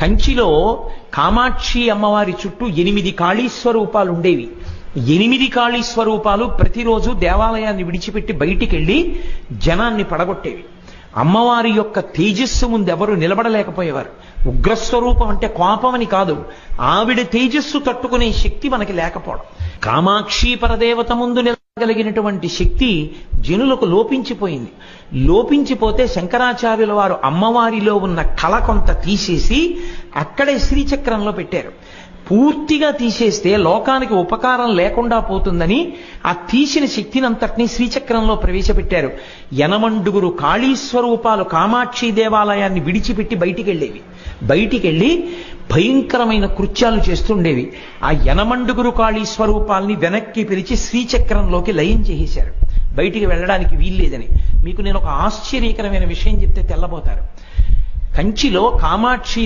కంచిలో కామాక్షి అమ్మవారి చుట్టూ 8 కాళీ స్వరూపాలు ఉండేవి. 8 కాళీ స్వరూపాలు ప్రతిరోజు దేవాలయాన్ని విడిచిపెట్టి బయటికి వెళ్ళి జనాన్ని పడగొట్టేవి. అమ్మవారి యొక్క తేజస్సు ముందు ఎవరు నిలబడలేకపోయేవారు. ఉగ్రస్వరూపం అంటే కోపం అని కాదు, ఆవిడ తేజస్సు తట్టుకునే శక్తి మనకి లేకపోవడం. కామాక్షి పరదేవత ముందు నిలబడగలిగినటువంటి శక్తి జనులకు లోపించిపోయింది. లోపించిపోతే శంకరాచార్యుల వారు అమ్మవారిలో ఉన్న కళ కొంత తీసేసి అక్కడే శ్రీచక్రంలో పెట్టారు. పూర్తిగా తీసేస్తే లోకానికి ఉపకారం లేకుండా పోతుందని ఆ తీసిన శక్తినంతటినీ శ్రీచక్రంలో ప్రవేశపెట్టారు. 8 కాళీస్వరూపాలు కామాక్షి దేవాలయాన్ని విడిచిపెట్టి బయటికి వెళ్ళేవి. బయటికి వెళ్ళి భయంకరమైన కృత్యాలు చేస్తుండేవి. ఆ 8 కాళీ స్వరూపాల్ని వెనక్కి పిలిచి శ్రీచక్రంలోకి లయం చేసేశారు. బయటికి వెళ్ళడానికి వీల్లేదని. మీకు నేను ఒక ఆశ్చర్యకరమైన విషయం చెప్తే తెల్లబోతారు. కంచిలో కామాక్షి